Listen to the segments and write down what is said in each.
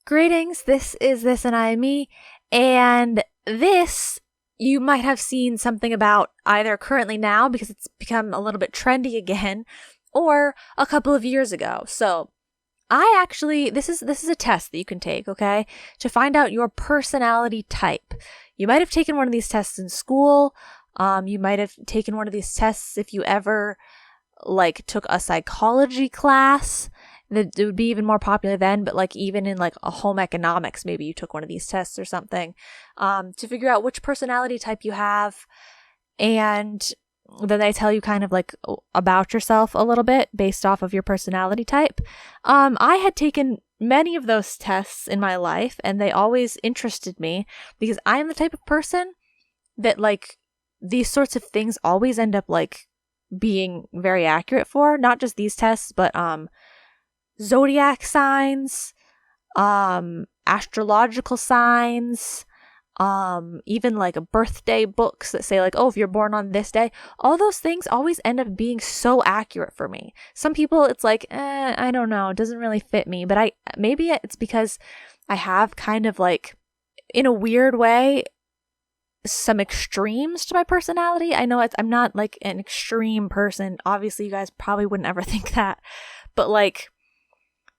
Greetings, this is This and I Am Me, and this you might have seen something about either currently now because it's become a little bit trendy again, or a couple of years ago. So this is a test that you can take, okay, to find out your personality type. You might have taken one of these tests in school. You might have taken one of these tests if you ever took a psychology class. That it would be even more popular then, but even in a home economics, maybe you took one of these tests or something, to figure out which personality type you have. And then they tell you kind of about yourself a little bit based off of your personality type. I had taken many of those tests in my life, and they always interested me because I am the type of person that these sorts of things always end up being very accurate for. Not just these tests, but zodiac signs, astrological signs, even birthday books that say oh, if you're born on this day. All those things always end up being so accurate for me. Some people it's I don't know, it doesn't really fit me, but maybe it's because I have kind of in a weird way some extremes to my personality. I know I'm not an extreme person. Obviously you guys probably wouldn't ever think that, but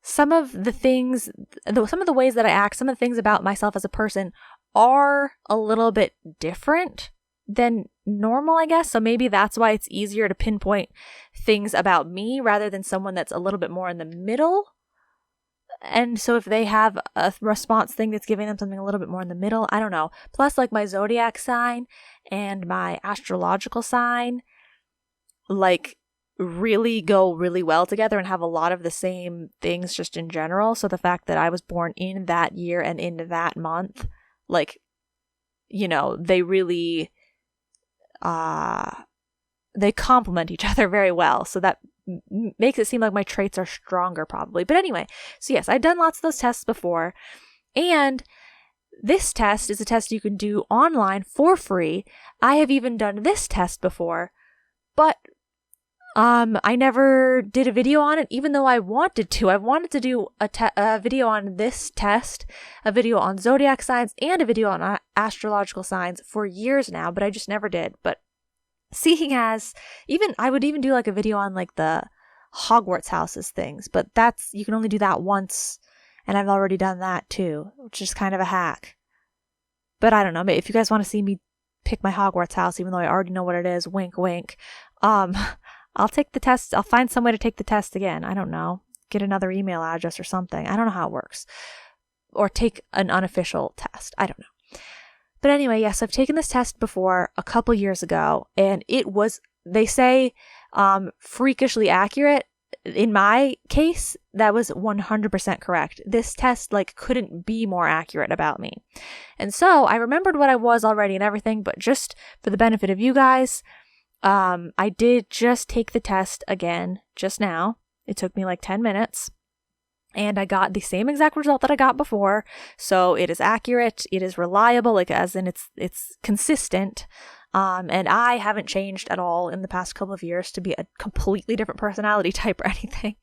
some of the ways that I act, some of the things about myself as a person are a little bit different than normal, I guess. So maybe that's why it's easier to pinpoint things about me rather than someone that's a little bit more in the middle. And so if they have a response thing that's giving them something a little bit more in the middle, I don't know. Plus my zodiac sign and my astrological sign, really go really well together and have a lot of the same things just in general. So the fact that I was born in that year and in that month, they really they complement each other very well. So that makes it seem like my traits are stronger probably. But anyway, so yes, I've done lots of those tests before, and this test is a test you can do online for free. I have even done this test before, but I never did a video on it, even though I wanted to. I wanted to do a video on this test, a video on zodiac signs, and a video on astrological signs for years now, but I just never did. But seeing as I would even do a video on the Hogwarts houses things, but you can only do that once, and I've already done that too, which is kind of a hack. But I don't know, if you guys want to see me pick my Hogwarts house, even though I already know what it is, wink, wink, I'll take the test. I'll find some way to take the test again. I don't know. Get another email address or something. I don't know how it works. Or take an unofficial test. I don't know. But anyway, yes, I've taken this test before a couple years ago, and it was, they say, freakishly accurate. In my case, that was 100% correct. This test couldn't be more accurate about me. And so I remembered what I was already and everything, but just for the benefit of you guys, I did just take the test again just now. It took me 10 minutes, and I got the same exact result that I got before. So it is accurate, it is reliable, as in it's consistent. And I haven't changed at all in the past couple of years to be a completely different personality type or anything.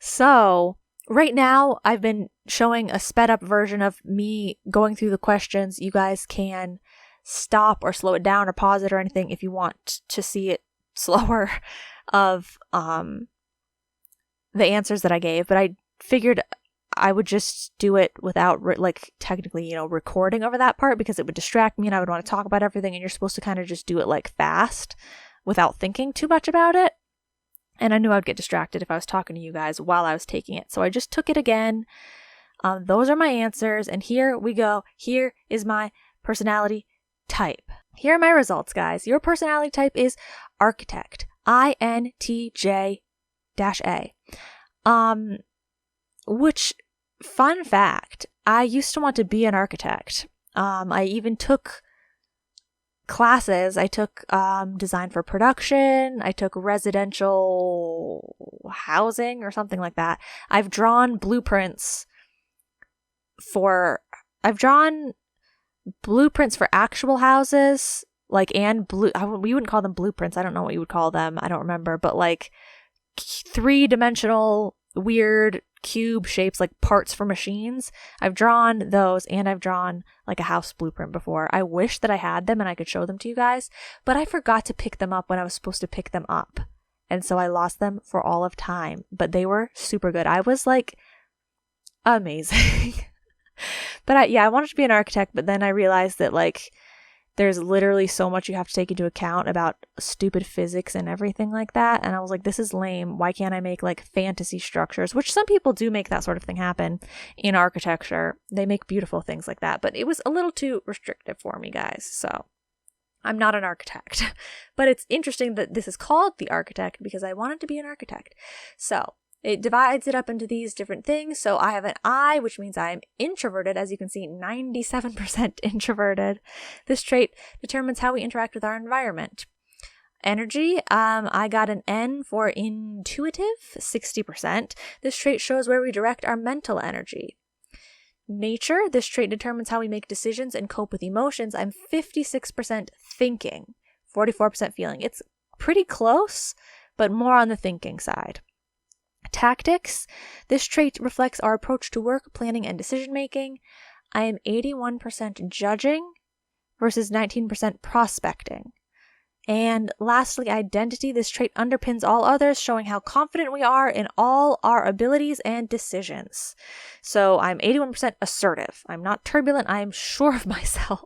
So right now I've been showing a sped up version of me going through the questions. You guys can stop or slow it down or pause it or anything if you want to see it slower of the answers that I gave, but I figured I would just do it without technically recording over that part, because it would distract me and I would want to talk about everything, and you're supposed to kind of just do it fast without thinking too much about it, and I knew I would get distracted if I was talking to you guys while I was taking it. So I just took it again. Those are my answers, and here we go. Here is my personality type. Here are my results, guys. Your personality type is architect. INTJ-a. Which, fun fact, I used to want to be an architect. I even took classes. I took design for production. I took residential housing or something like that. I've drawn blueprints for actual houses, we wouldn't call them blueprints. I don't know what you would call them. I don't remember, but 3-dimensional weird cube shapes, like parts for machines. I've drawn those, and I've drawn like a house blueprint before. I wish that I had them and I could show them to you guys, but I forgot to pick them up when I was supposed to pick them up. And so I lost them for all of time, but they were super good. I was like amazing. But I wanted to be an architect, but then I realized that like there's literally so much you have to take into account about stupid physics and everything like that. And I was like, this is lame. Why can't I make like fantasy structures? Which some people do make that sort of thing happen in architecture. They make beautiful things like that. But it was a little too restrictive for me, guys. So I'm not an architect. But it's interesting that this is called The Architect because I wanted to be an architect. So it divides it up into these different things. So I have an I, which means I'm introverted. As you can see, 97% introverted. This trait determines how we interact with our environment. Energy, I got an N for intuitive, 60%. This trait shows where we direct our mental energy. Nature, this trait determines how we make decisions and cope with emotions. I'm 56% thinking, 44% feeling. It's pretty close, but more on the thinking side. Tactics, this trait reflects our approach to work, planning, and decision making. I am 81% judging versus 19% prospecting. And lastly, identity, this trait underpins all others, showing how confident we are in all our abilities and decisions. So I'm 81% assertive. I'm not turbulent. I am sure of myself.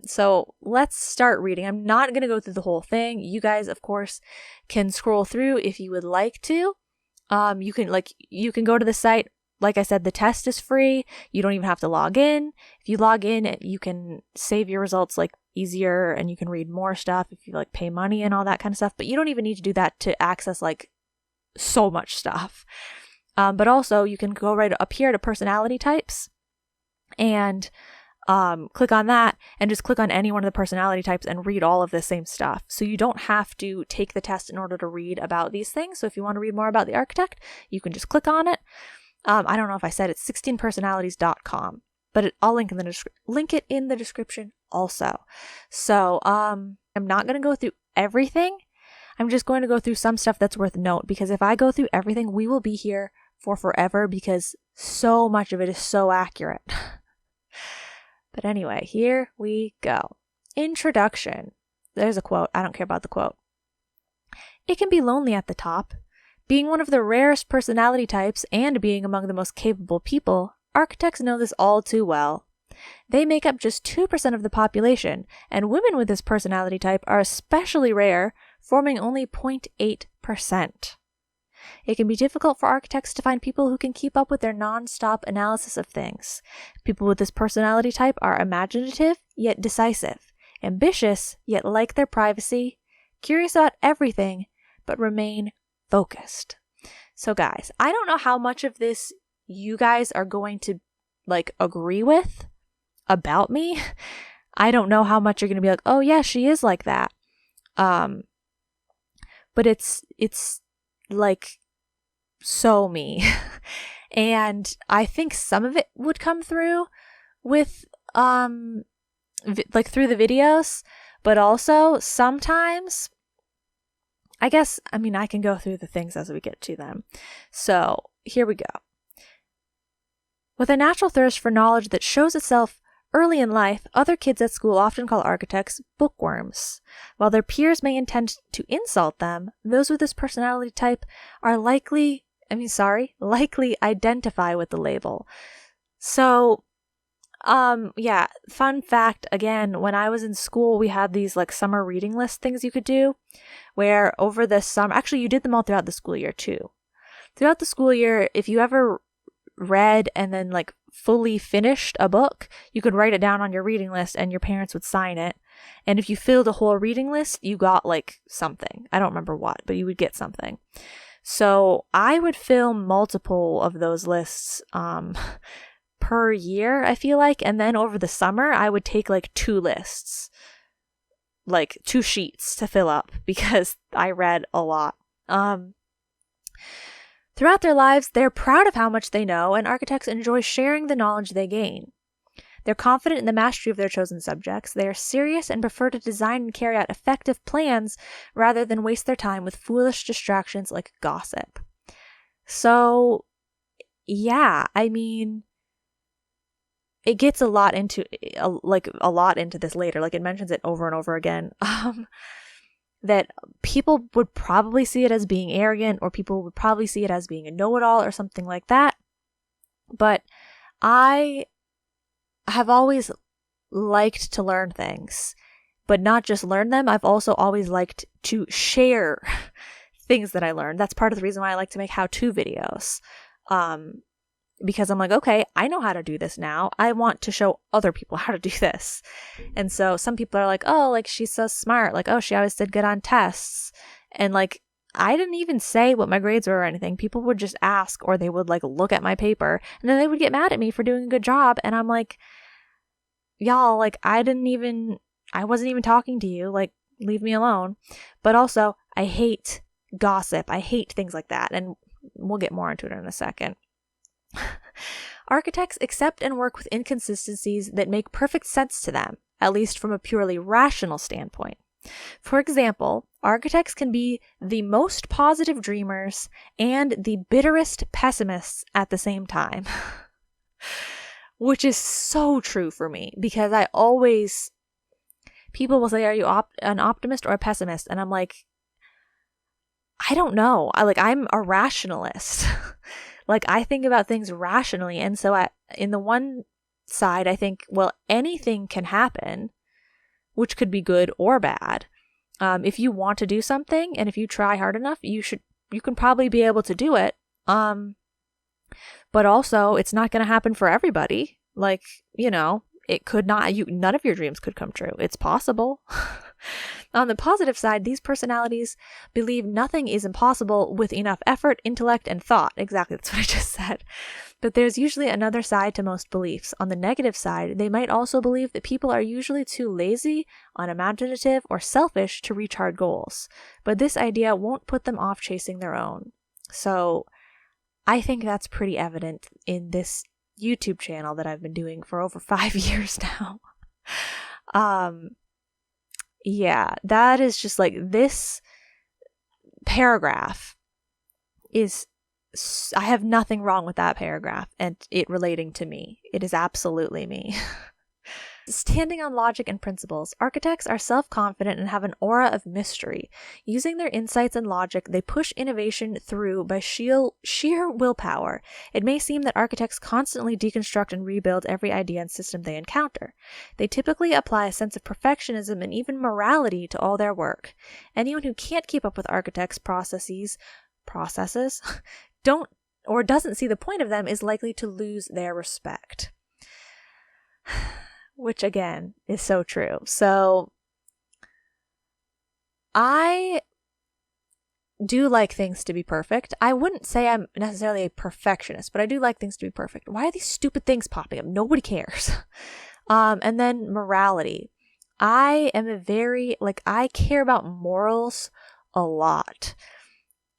So let's start reading. I'm not going to go through the whole thing. You guys, of course, can scroll through if you would like to. You can go to the site. Like I said, the test is free. You don't even have to log in. If you log in, you can save your results like easier and you can read more stuff if you like pay money and all that kind of stuff. But you don't even need to do that to access like so much stuff. But also you can go right up here to personality types and click on that and just click on any one of the personality types and read all of the same stuff. So you don't have to take the test in order to read about these things. So if you want to read more about the architect, you can just click on it. I don't know if I said it's 16personalities.com, but I'll link it in the description also. So I'm not going to go through everything. I'm just going to go through some stuff that's worth note, because if I go through everything, we will be here for forever because so much of it is so accurate. But anyway, here we go. Introduction. There's a quote. I don't care about the quote. It can be lonely at the top. Being one of the rarest personality types and being among the most capable people, architects know this all too well. They make up just 2% of the population, and women with this personality type are especially rare, forming only 0.8%. It can be difficult for architects to find people who can keep up with their non-stop analysis of things. People with this personality type are imaginative, yet decisive, ambitious, yet like their privacy, curious about everything, but remain focused. So guys, I don't know how much of this you guys are going to like agree with about me. I don't know how much you're going to be like, oh yeah, she is like that. But it's like so me. And I think some of it would come through with like through the videos, but also sometimes I can go through the things as we get to them. So here we go. With a natural thirst for knowledge that shows itself early in life, other kids at school often call architects bookworms. While their peers may intend to insult them, those with this personality type are likely identify with the label. So, fun fact, again, when I was in school, we had these like summer reading list things you could do, where over the summer, actually you did them all throughout the school year too. Throughout the school year, if you ever read and then like fully finished a book, you could write it down on your reading list and your parents would sign it. And if you filled a whole reading list, you got like something. I don't remember what, but you would get something. So I would fill multiple of those lists per year, I feel like. And then over the summer, I would take like 2 lists, like 2 sheets to fill up because I read a lot. Throughout their lives, they're proud of how much they know, and architects enjoy sharing the knowledge they gain. They're confident in the mastery of their chosen subjects. They are serious and prefer to design and carry out effective plans rather than waste their time with foolish distractions like gossip. So, yeah, I mean, it gets a lot into this later. Like, it mentions it over and over again. That people would probably see it as being arrogant, or people would probably see it as being a know-it-all or something like that. But I have always liked to learn things, but not just learn them. I've also always liked to share things that I learned. That's part of the reason why I like to make how-to videos. Because I'm like, okay, I know how to do this now. I want to show other people how to do this. And so some people are like, oh, like, she's so smart. Like, oh, she always did good on tests. And like, I didn't even say what my grades were or anything. People would just ask, or they would like look at my paper, and then they would get mad at me for doing a good job. And I'm like, y'all, like, I wasn't even talking to you. Like, leave me alone. But also, I hate gossip. I hate things like that. And we'll get more into it in a second. Architects accept and work with inconsistencies that make perfect sense to them, at least from a purely rational standpoint. For example, architects can be the most positive dreamers and the bitterest pessimists at the same time. Which is so true for me, because people will say, are you an optimist or a pessimist? And I'm like, I don't know. I'm a rationalist. Like, I think about things rationally. And so in the one side, I think, well, anything can happen, which could be good or bad. If you want to do something, and if you try hard enough, you can probably be able to do it. But also, it's not going to happen for everybody. Like, it could not, none of your dreams could come true. It's possible. On the positive side, these personalities believe nothing is impossible with enough effort, intellect, and thought. Exactly, that's what I just said. But there's usually another side to most beliefs. On the negative side, they might also believe that people are usually too lazy, unimaginative, or selfish to reach hard goals. But this idea won't put them off chasing their own. So I think that's pretty evident in this YouTube channel that I've been doing for over 5 years now. Yeah, that is just like, this paragraph is, I have nothing wrong with that paragraph and it relating to me. It is absolutely me. Standing on logic and principles, architects are self-confident and have an aura of mystery. Using their insights and logic, they push innovation through by sheer willpower. It may seem that architects constantly deconstruct and rebuild every idea and system they encounter. They typically apply a sense of perfectionism and even morality to all their work. Anyone who can't keep up with architects' processes, doesn't see the point of them is likely to lose their respect. Which, again, is so true. So, I do like things to be perfect. I wouldn't say I'm necessarily a perfectionist, but I do like things to be perfect. Why are these stupid things popping up? Nobody cares. And then morality. I am I care about morals a lot.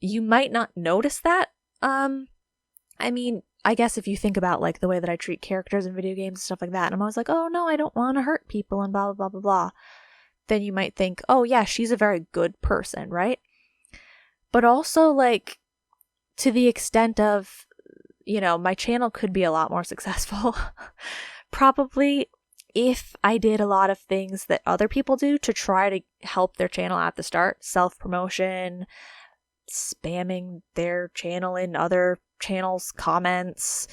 You might not notice that. I guess if you think about like the way that I treat characters in video games and stuff like that, and I'm always like, oh no, I don't want to hurt people and blah, blah, blah, blah, blah. Then you might think, oh yeah, she's a very good person, right? But also, like, to the extent of, my channel could be a lot more successful. Probably if I did a lot of things that other people do to try to help their channel at the start. Self-promotion, spamming their channel in other channels' comments,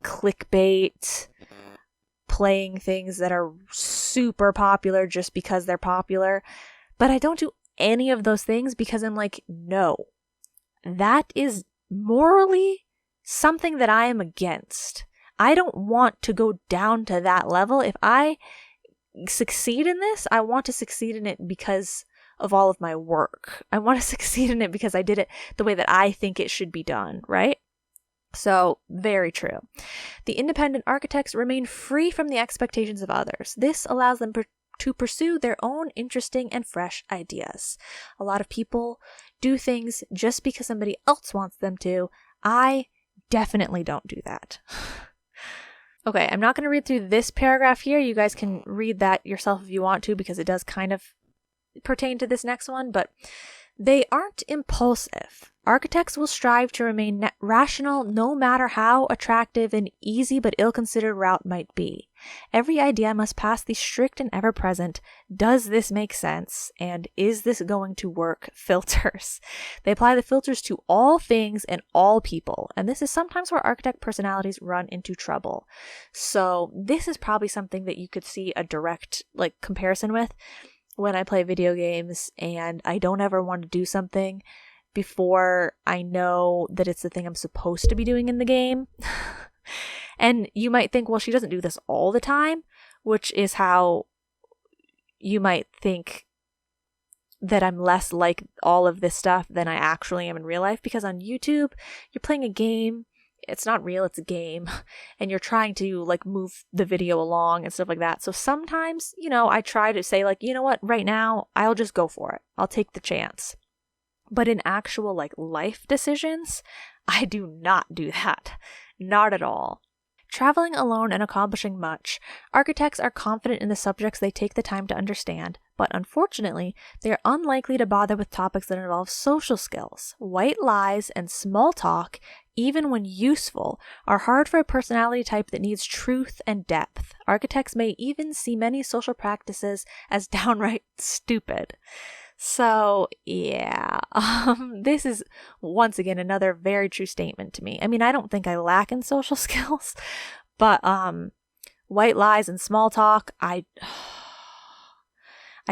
clickbait, playing things that are super popular just because they're popular. But I don't do any of those things because I'm like, no, that is morally something that I am against. I don't want to go down to that level. If I succeed in this, I want to succeed in it because of all of my work. I want to succeed in it because I did it the way that I think it should be done, right? So, very true. The independent architects remain free from the expectations of others. This allows them to pursue their own interesting and fresh ideas. A lot of people do things just because somebody else wants them to. I definitely don't do that. Okay, I'm not going to read through this paragraph here. You guys can read that yourself if you want to, because it does kind of pertain to this next one, but they aren't impulsive. Architects will strive to remain rational no matter how attractive an easy but ill-considered route might be. Every idea must pass the strict and ever-present, does this make sense, and is this going to work filters. They apply the filters to all things and all people, and this is sometimes where architect personalities run into trouble. So this is probably something that you could see a direct comparison with when I play video games and I don't ever want to do something before I know that it's the thing I'm supposed to be doing in the game. And you might think, well, she doesn't do this all the time, which is how you might think that I'm less like all of this stuff than I actually am in real life, because on YouTube, you're playing a game. It's not real, it's a game, and you're trying to move the video along and stuff like that. So sometimes, I try to say you know what, right now, I'll just go for it. I'll take the chance. But in actual life decisions, I do not do that. Not at all. Traveling alone and accomplishing much, architects are confident in the subjects they take the time to understand, but unfortunately, they are unlikely to bother with topics that involve social skills. White lies and small talk, even when useful, are hard for a personality type that needs truth and depth. Architects may even see many social practices as downright stupid. So, yeah, this is, once again, another very true statement to me. I mean, I don't think I lack in social skills, but white lies and small talk, I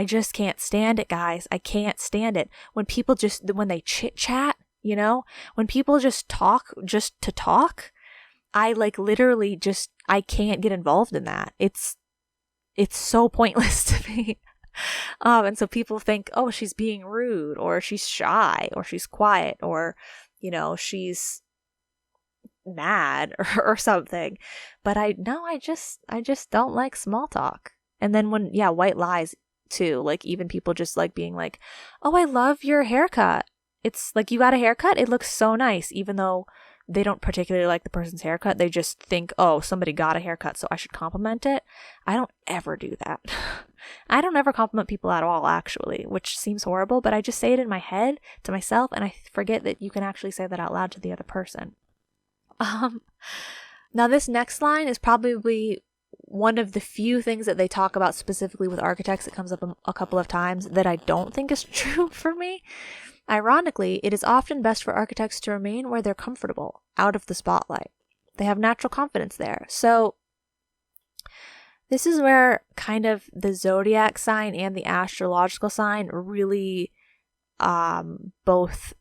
just can't stand it, guys. I can't stand it. When people when they chit-chat, when people just talk just to talk, I literally I can't get involved in that. It's so pointless to me. And so people think, oh, she's being rude, or she's shy, or she's quiet, or, she's mad or something. But I just don't like small talk. And then white lies too. Even people just being oh, I love your haircut. It's you got a haircut? It looks so nice, even though they don't particularly like the person's haircut. They just think, oh, somebody got a haircut, so I should compliment it. I don't ever do that. I don't ever compliment people at all, actually, which seems horrible, but I just say it in my head to myself, and I forget that you can actually say that out loud to the other person. Now, this next line is probably one of the few things that they talk about specifically with architects. It comes up a couple of times that I don't think is true for me. Ironically, it is often best for architects to remain where they're comfortable, out of the spotlight. They have natural confidence there. So this is where kind of the zodiac sign and the astrological sign really both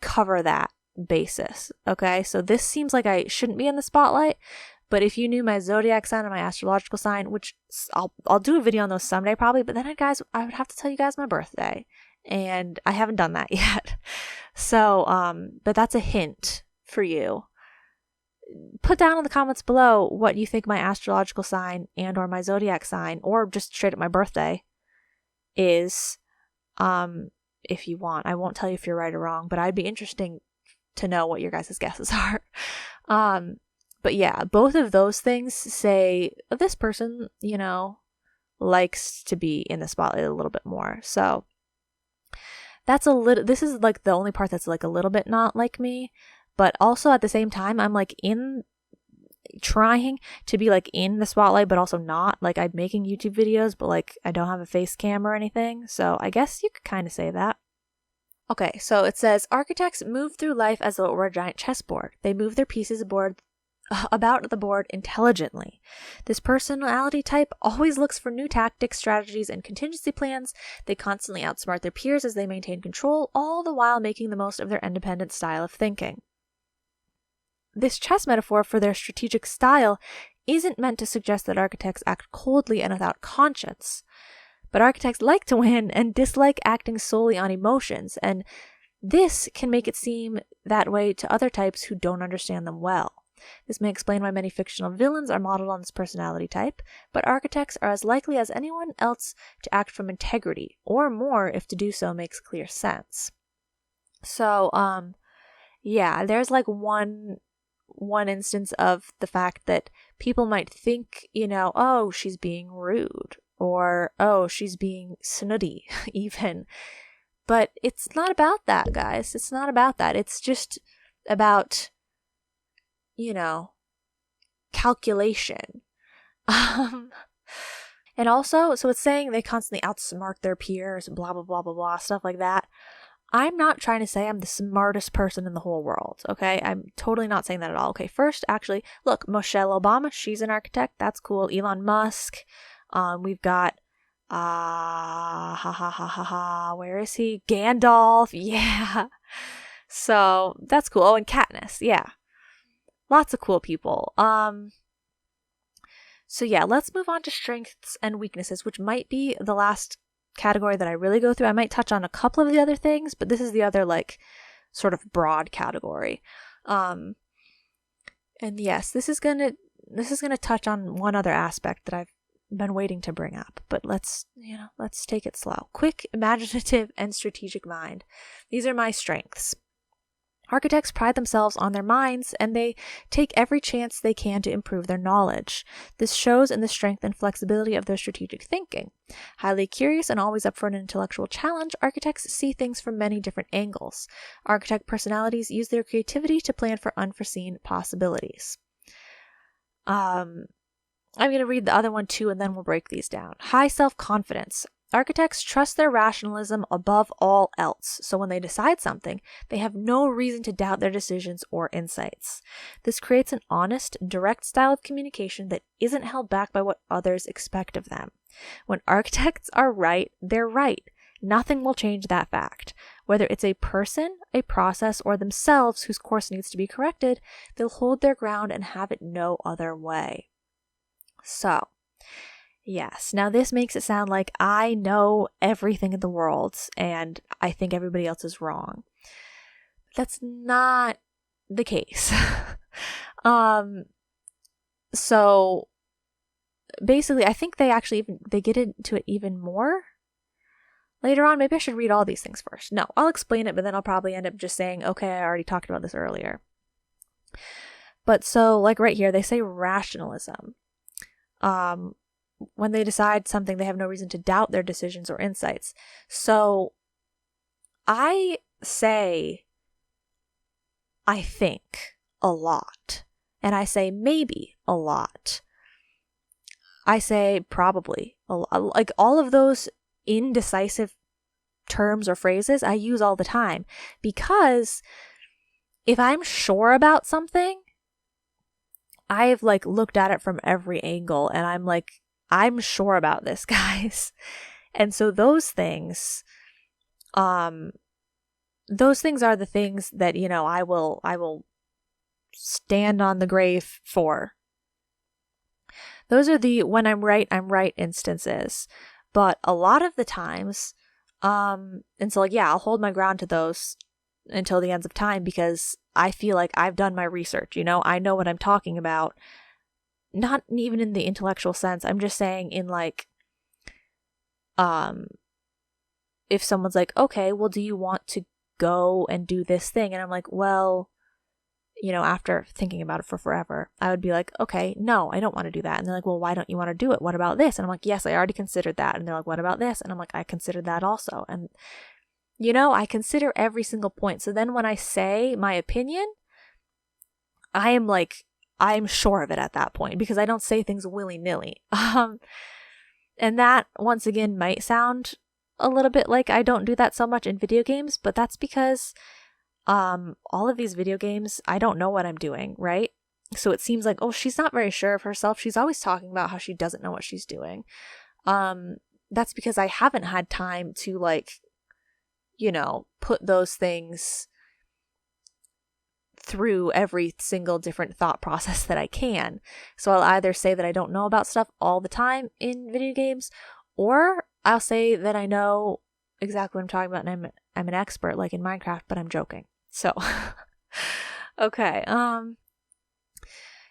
cover that basis. Okay, so this seems like I shouldn't be in the spotlight, but if you knew my zodiac sign and my astrological sign, which I'll do a video on those someday probably, but then I would have to tell you guys my birthday. And I haven't done that yet. So, but that's a hint for you. Put down in the comments below what you think my astrological sign and or my zodiac sign, or just straight up my birthday, is, if you want. I won't tell you if you're right or wrong, but I'd be interesting to know what your guys' guesses are. But yeah, both of those things say this person, likes to be in the spotlight a little bit more. So this is the only part that's a little bit not like me, but also at the same time, I'm trying to be in the spotlight, but also not. I'm making YouTube videos, but I don't have a face cam or anything. So I guess you could kind of say that. Okay, so it says, architects move through life as though it were a giant chessboard. They move their pieces about the board intelligently. This personality type always looks for new tactics, strategies, and contingency plans. They constantly outsmart their peers as they maintain control, all the while making the most of their independent style of thinking. This chess metaphor for their strategic style isn't meant to suggest that architects act coldly and without conscience. But architects like to win and dislike acting solely on emotions, and this can make it seem that way to other types who don't understand them well. This may explain why many fictional villains are modeled on this personality type, but architects are as likely as anyone else to act from integrity, or more if to do so makes clear sense. So, yeah, there's one instance of the fact that people might think, oh, she's being rude, or oh, she's being snooty, even. But it's not about that, guys. It's not about that. It's just about, calculation. And also, so it's saying they constantly outsmart their peers, blah, blah, blah, blah, blah, stuff like that. I'm not trying to say I'm the smartest person in the whole world, okay? I'm totally not saying that at all. Okay, first, actually, look, Michelle Obama, she's an architect. That's cool. Elon Musk. We've got, where is he? Gandalf. Yeah. So, that's cool. Oh, and Katniss. Yeah. Lots of cool people. So yeah, let's move on to strengths and weaknesses, which might be the last category that I really go through. I might touch on a couple of the other things, but this is the other sort of broad category. And yes, this is gonna touch on one other aspect that I've been waiting to bring up, but let's take it slow. Quick, imaginative, and strategic mind. These are my strengths. Architects pride themselves on their minds, and they take every chance they can to improve their knowledge. This shows in the strength and flexibility of their strategic thinking. Highly curious and always up for an intellectual challenge, architects see things from many different angles. Architect personalities use their creativity to plan for unforeseen possibilities. I'm going to read the other one too, and then we'll break these down. High self-confidence. Architects trust their rationalism above all else, so when they decide something, they have no reason to doubt their decisions or insights. This creates an honest, direct style of communication that isn't held back by what others expect of them. When architects are right, they're right. Nothing will change that fact. Whether it's a person, a process, or themselves whose course needs to be corrected, they'll hold their ground and have it no other way. So, yes, now this makes it sound like I know everything in the world and I think everybody else is wrong. That's not the case. So basically, I think they get into it even more later on. Maybe I should read all these things first. No, I'll explain it, but then I'll probably end up just saying, okay, I already talked about this earlier. But so, right here, they say rationalism. When they decide something, they have no reason to doubt their decisions or insights. So I say, I think a lot. And I say maybe a lot. I say probably a lot. Like all of those indecisive terms or phrases I use all the time. Because if I'm sure about something, I've looked at it from every angle and I'm sure about this, guys. And so those things are the things that, I will stand on the grave for. Those are the when I'm right instances. But a lot of the times, and so I'll hold my ground to those until the ends of time because I feel like I've done my research, I know what I'm talking about. Not even in the intellectual sense. I'm just saying in if someone's like, okay, well, do you want to go and do this thing? And I'm like, well, after thinking about it for forever, I would be like, okay, no, I don't want to do that. And they're like, well, why don't you want to do it? What about this? And I'm like, yes, I already considered that. And they're like, what about this? And I'm like, I considered that also. And, I consider every single point. So then when I say my opinion, I'm sure of it at that point because I don't say things willy-nilly. And that, once again, might sound a little bit like I don't do that so much in video games, but that's because all of these video games, I don't know what I'm doing, right? So it seems like, oh, she's not very sure of herself. She's always talking about how she doesn't know what she's doing. That's because I haven't had time to put those things through every single different thought process that I can. So I'll either say that I don't know about stuff all the time in video games, or I'll say that I know exactly what I'm talking about and I'm an expert, like in Minecraft, but I'm joking. So, okay.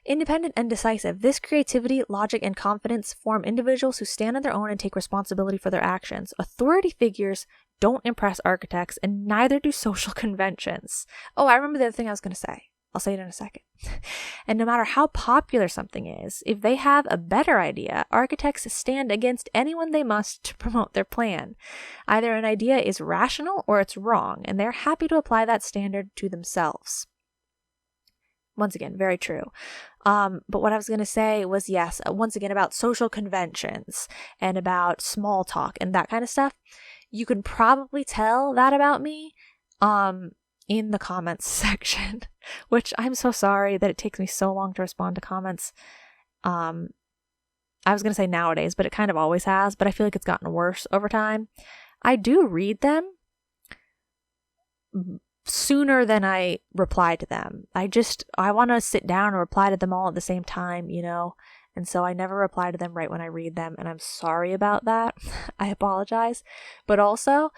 Independent and decisive. This creativity, logic, and confidence form individuals who stand on their own and take responsibility for their actions. Authority figures don't impress architects, and neither do social conventions. Oh, I remember the other thing I was going to say. I'll say it in a second. And no matter how popular something is, if they have a better idea, architects stand against anyone they must to promote their plan. Either an idea is rational or it's wrong, and they're happy to apply that standard to themselves. Once again, very true. But what I was going to say was, yes, once again, about social conventions and about small talk and that kind of stuff. You can probably tell that about me in the comments section, which I'm so sorry that it takes me so long to respond to comments. I was going to say nowadays, but it kind of always has, but I feel like it's gotten worse over time. I do read them sooner than I reply to them. I want to sit down and reply to them all at the same time, and so I never reply to them right when I read them, and I'm sorry about that. I apologize. But also,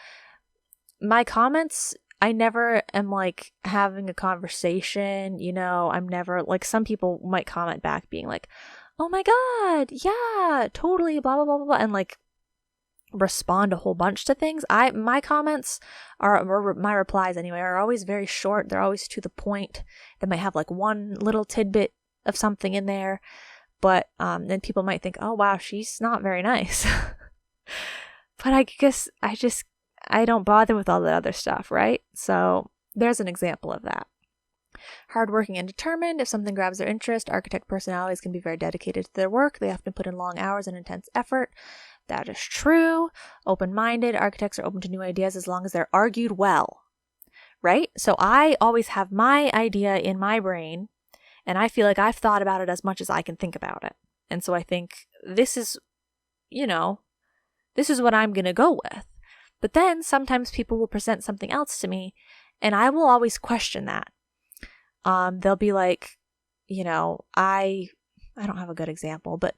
my comments, I never am like having a conversation, I'm never like, some people might comment back being like, oh my God, yeah, totally, blah, blah, blah, blah, blah, and like respond a whole bunch to things. My comments or my replies anyway, are always very short. They're always to the point. They might have like one little tidbit of something in there, but then people might think, oh wow, she's not very nice. But I guess I don't bother with all the other stuff, right? So there's an example of that. Hardworking and determined. If something grabs their interest, architect personalities can be very dedicated to their work. They often put in long hours and intense effort. That is true. Open-minded. Architects are open to new ideas as long as they're argued well, right? So I always have my idea in my brain, and I feel like I've thought about it as much as I can think about it. And so I think this is what I'm going to go with. But then sometimes people will present something else to me, and I will always question that. They'll be like, I don't have a good example, but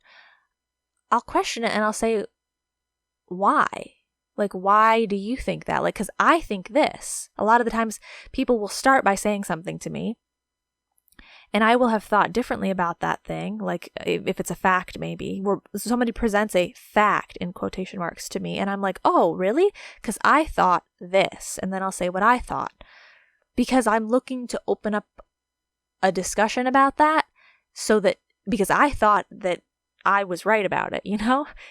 I'll question it and I'll say, why? Like, why do you think that? Like, because I think this. A lot of the times people will start by saying something to me, and I will have thought differently about that thing. Like, if it's a fact, maybe, where somebody presents a fact in quotation marks to me, and I'm like, oh, really? Because I thought this. And then I'll say what I thought, because I'm looking to open up a discussion about that, because I thought that I was right about it,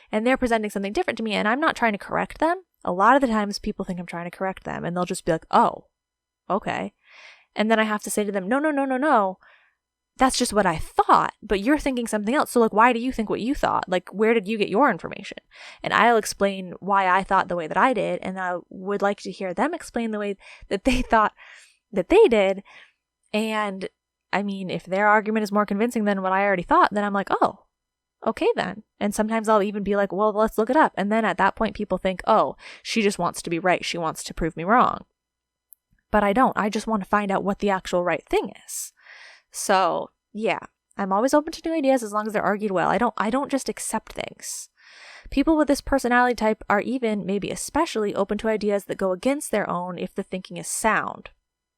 and they're presenting something different to me, and I'm not trying to correct them. A lot of the times people think I'm trying to correct them, and they'll just be like, oh, okay. And then I have to say to them, no. That's just what I thought, but you're thinking something else. So like, why do you think what you thought? Like, where did you get your information? And I'll explain why I thought the way that I did. And I would like to hear them explain the way that they thought that they did. And I mean, if their argument is more convincing than what I already thought, then I'm like, oh, okay then. And sometimes I'll even be like, well, let's look it up. And then at that point, people think, oh, she just wants to be right. She wants to prove me wrong. But I don't. I just want to find out what the actual right thing is. So yeah, I'm always open to new ideas as long as they're argued well. I don't just accept things. People with this personality type are even, maybe especially, open to ideas that go against their own if the thinking is sound.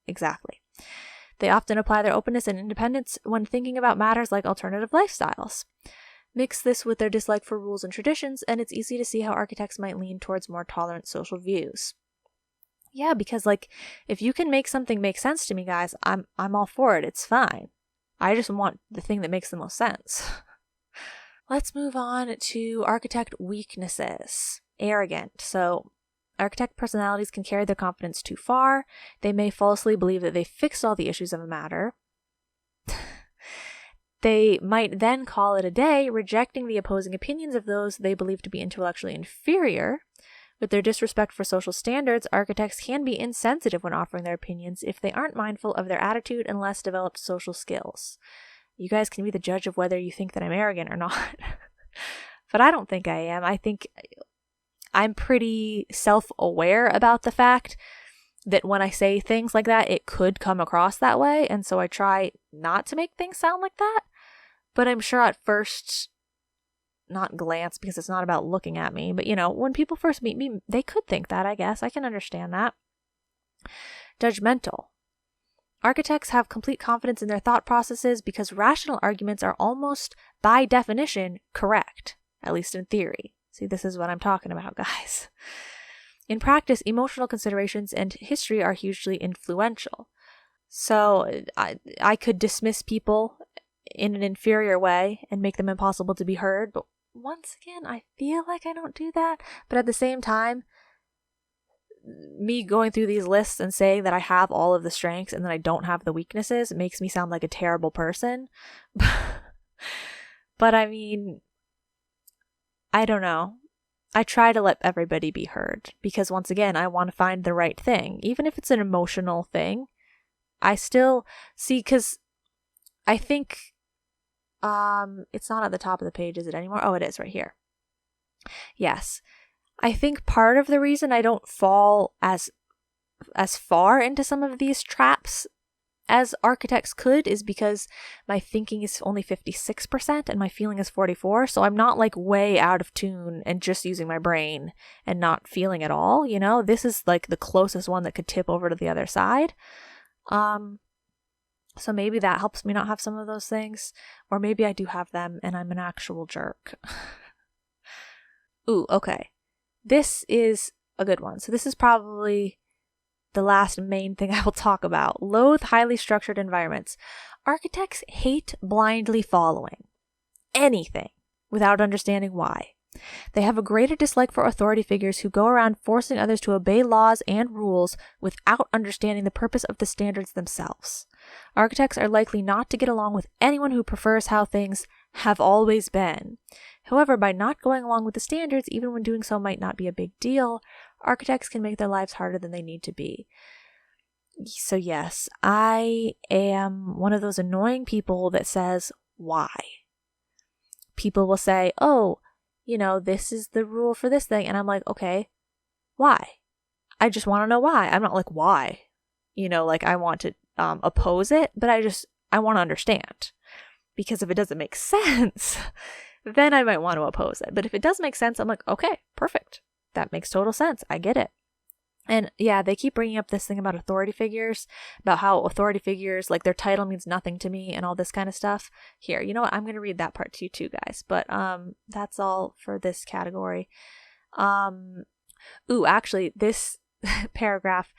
Exactly. They often apply their openness and independence when thinking about matters like alternative lifestyles. Mix this with their dislike for rules and traditions, and it's easy to see how architects might lean towards more tolerant social views. Yeah, because like, if you can make something make sense to me, guys, I'm all for it. It's fine. I just want the thing that makes the most sense. Let's move on to architect weaknesses. Arrogant. So architect personalities can carry their confidence too far. They may falsely believe that they fixed all the issues of a matter. They might then call it a day, rejecting the opposing opinions of those they believe to be intellectually inferior. With their disrespect for social standards, architects can be insensitive when offering their opinions if they aren't mindful of their attitude and less developed social skills. You guys can be the judge of whether you think that I'm arrogant or not. But I don't think I am. I think I'm pretty self-aware about the fact that when I say things like that, it could come across that way. And so I try not to make things sound like that. But I'm sure at first, not glance, because it's not about looking at me, but when people first meet me, they could think that, I guess. I can understand that. Judgmental. Architects have complete confidence in their thought processes because rational arguments are almost, by definition, correct, at least in theory. See, this is what I'm talking about, guys. In practice, emotional considerations and history are hugely influential. So I could dismiss people in an inferior way and make them impossible to be heard. But once again, I feel like I don't do that. But at the same time, me going through these lists and saying that I have all of the strengths and that I don't have the weaknesses makes me sound like a terrible person. But I mean, I don't know. I try to let everybody be heard because once again, I want to find the right thing. Even if it's an emotional thing, I still see, because I think it's not at the top of the page, is it anymore? Oh, it is right here. Yes. I think part of the reason I don't fall as far into some of these traps as architects could is because my thinking is only 56% and my feeling is 44%. So I'm not like way out of tune and just using my brain and not feeling at all. You know, this is like the closest one that could tip over to the other side. So maybe that helps me not have some of those things, or maybe I do have them and I'm an actual jerk. Ooh, okay. This is a good one. So this is probably the last main thing I will talk about. Loathe highly structured environments. Architects hate blindly following anything without understanding why. They have a greater dislike for authority figures who go around forcing others to obey laws and rules without understanding the purpose of the standards themselves. Architects are likely not to get along with anyone who prefers how things have always been. However, by not going along with the standards, even when doing so might not be a big deal, architects can make their lives harder than they need to be. So yes, I am one of those annoying people that says, why? People will say, oh, you know, this is the rule for this thing. And I'm like, okay, why? I just want to know why. I'm not like, why? You know, like I want to oppose it, but I want to understand. Because if it doesn't make sense, then I might want to oppose it. But if it does make sense, I'm like, okay, perfect. That makes total sense. I get it. And yeah, they keep bringing up this thing about authority figures, about how authority figures, like their title means nothing to me and all this kind of stuff. Here, you know what? I'm going to read that part to you too, guys. But that's all for this category. Actually, this paragraph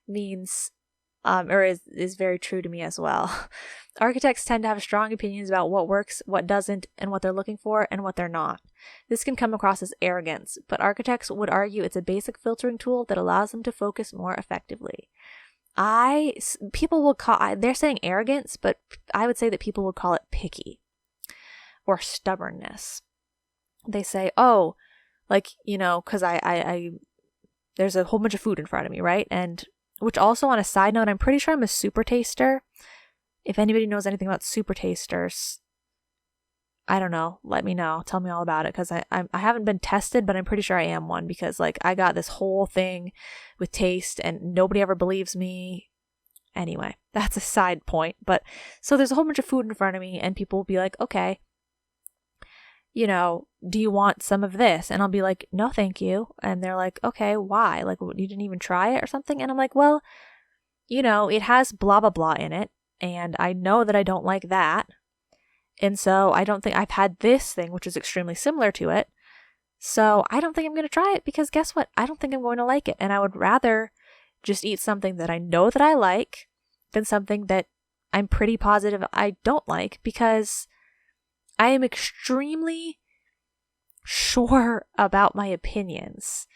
means is very true to me as well. Architects tend to have strong opinions about what works, what doesn't, and what they're looking for and what they're not. This can come across as arrogance, but architects would argue it's a basic filtering tool that allows them to focus more effectively. People will call, they're saying arrogance, but I would say that people would call it picky or stubbornness. They say, oh, like, you know, because I there's a whole bunch of food in front of me, right? And which also, on a side note, I'm pretty sure I'm a super taster. If anybody knows anything about super tasters, I don't know. Let me know. Tell me all about it, because I haven't been tested, but I'm pretty sure I am one, because like I got this whole thing with taste and nobody ever believes me. Anyway, that's a side point. But so there's a whole bunch of food in front of me and people will be like, okay, you know, do you want some of this? And I'll be like, no, thank you. And they're like, okay, why? Like, you didn't even try it or something? And I'm like, well, you know, it has blah, blah, blah in it. And I know that I don't like that. And so I don't think I've had this thing, which is extremely similar to it. So I don't think I'm going to try it, because guess what? I don't think I'm going to like it. And I would rather just eat something that I know that I like than something that I'm pretty positive I don't like, because I am extremely sure about my opinions.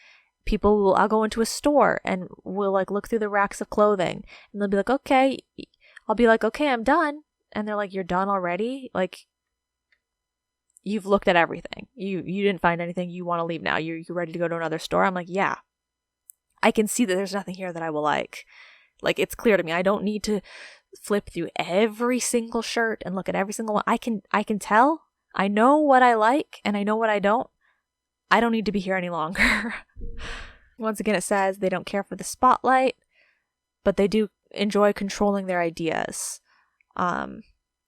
I'll go into a store and we'll like look through the racks of clothing and they'll be like, okay, I'll be like, okay, I'm done. And they're like, you're done already? Like, you've looked at everything. You didn't find anything. You want to leave now. You're ready to go to another store? I'm like, yeah. I can see that there's nothing here that I will like. Like, it's clear to me. I don't need to flip through every single shirt and look at every single one. I can tell. I know what I like and I know what I don't. I don't need to be here any longer. Once again, it says they don't care for the spotlight, but they do enjoy controlling their ideas,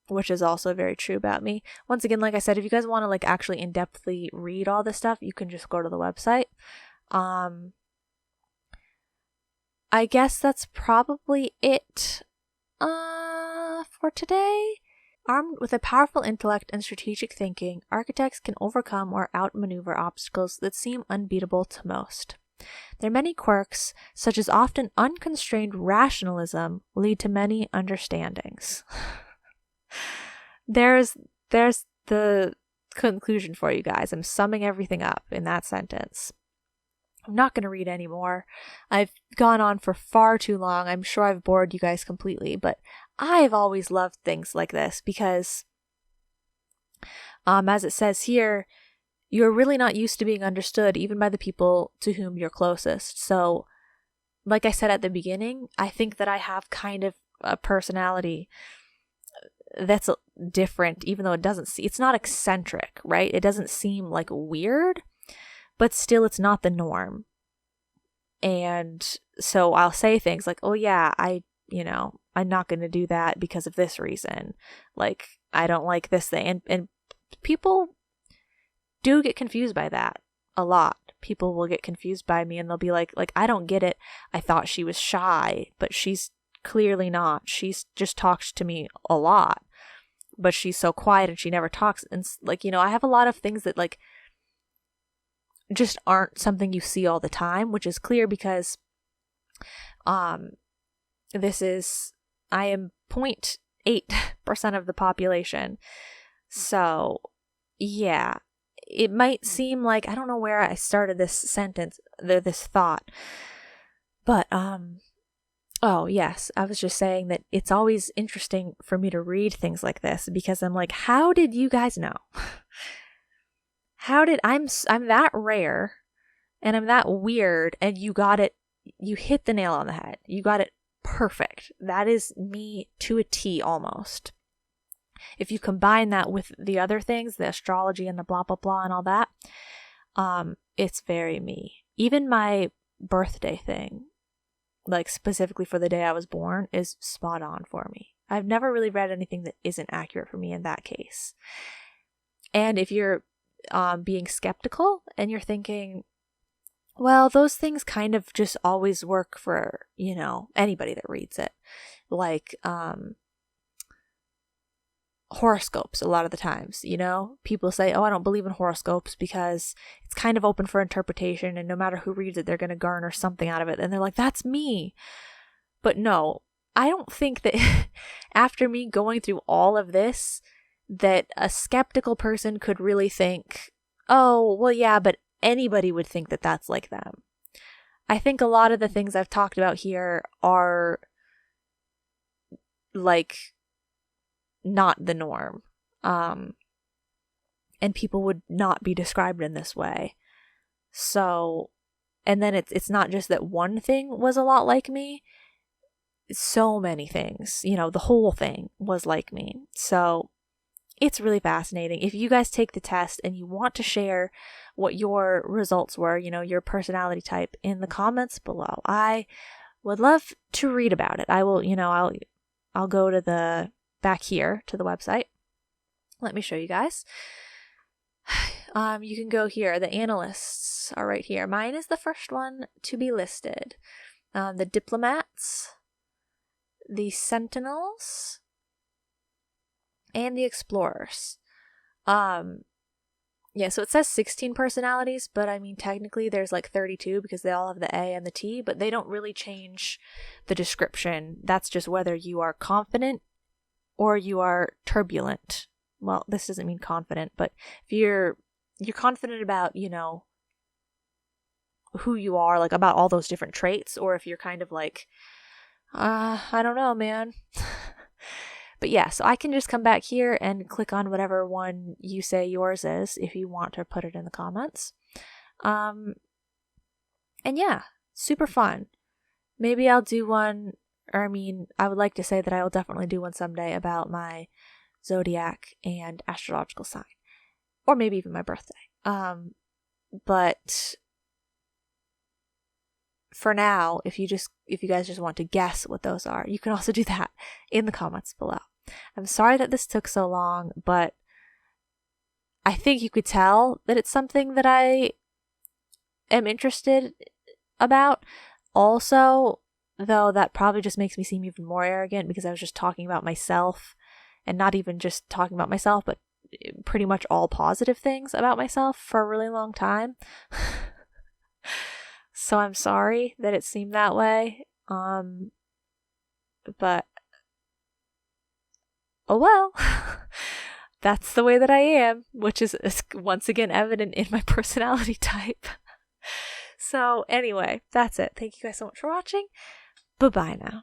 which is also very true about me. Once again, like I said, if you guys want to like actually in-depthly read all this stuff, you can just go to the website. I guess that's probably it for today. Armed with a powerful intellect and strategic thinking, architects can overcome or outmaneuver obstacles that seem unbeatable to most. Their many quirks, such as often unconstrained rationalism, lead to many understandings. There's the conclusion for you guys. I'm summing everything up in that sentence. I'm not going to read any more. I've gone on for far too long. I'm sure I've bored you guys completely, but I've always loved things like this because, as it says here, you're really not used to being understood even by the people to whom you're closest. So, like I said at the beginning, I think that I have kind of a personality that's different, even though it's not eccentric, right? It doesn't seem like weird, but still it's not the norm. And so I'll say things like, oh yeah, I'm not going to do that because of this reason. Like, I don't like this thing. And people do get confused by that a lot. People will get confused by me and they'll be like, I don't get it. I thought she was shy, but she's clearly not. She's just talks to me a lot, but she's so quiet and she never talks. And I have a lot of things that just aren't something you see all the time, which is clear because I am 0.8% of the population. So yeah, it might seem like, I don't know where I started this sentence, this thought, but oh yes, I was just saying that it's always interesting for me to read things like this because I'm like, how did you guys know? I'm that rare and I'm that weird and you got it, you hit the nail on the head. You got it perfect. That is me to a T almost. If you combine that with the other things, the astrology and the blah, blah, blah and all that, it's very me. Even my birthday thing, like specifically for the day I was born, is spot on for me. I've never really read anything that isn't accurate for me in that case. And if you're being skeptical and you're thinking, well, those things kind of just always work for, anybody that reads it. Like, horoscopes a lot of the times, people say, oh, I don't believe in horoscopes because it's kind of open for interpretation and no matter who reads it, they're going to garner something out of it. And they're like, that's me. But no, I don't think that after me going through all of this, that a skeptical person could really think, oh, well, yeah, but anybody would think that that's like them. I think a lot of the things I've talked about here are not the norm. And people would not be described in this way. So, and then it's not just that one thing was a lot like me. So many things, the whole thing was like me. So it's really fascinating. If you guys take the test and you want to share what your results were, your personality type in the comments below, I would love to read about it. I will, I'll go to the back here to the website. Let me show you guys. You can go here. The analysts are right here. Mine is the first one to be listed. The diplomats, the sentinels, and the explorers. Yeah, so it says 16 personalities, but I mean, technically there's 32 because they all have the A and the T, but they don't really change the description. That's just whether you are confident or you are turbulent. Well, this doesn't mean confident, but if you're confident about, who you are, about all those different traits, or if you're kind of I don't know, man. But yeah, so I can just come back here and click on whatever one you say yours is if you want to put it in the comments. And yeah, super fun. Maybe I'll do one, or I would like to say that I will definitely do one someday about my zodiac and astrological sign, or maybe even my birthday. But for now, if you guys just want to guess what those are, you can also do that in the comments below. I'm sorry that this took so long, but I think you could tell that it's something that I am interested about. Also, though, that probably just makes me seem even more arrogant because I was just talking about myself, and not even just talking about myself, but pretty much all positive things about myself for a really long time. So I'm sorry that it seemed that way. But oh well. That's the way that I am, which is once again evident in my personality type. So anyway, that's it. Thank you guys so much for watching. Bye-bye now.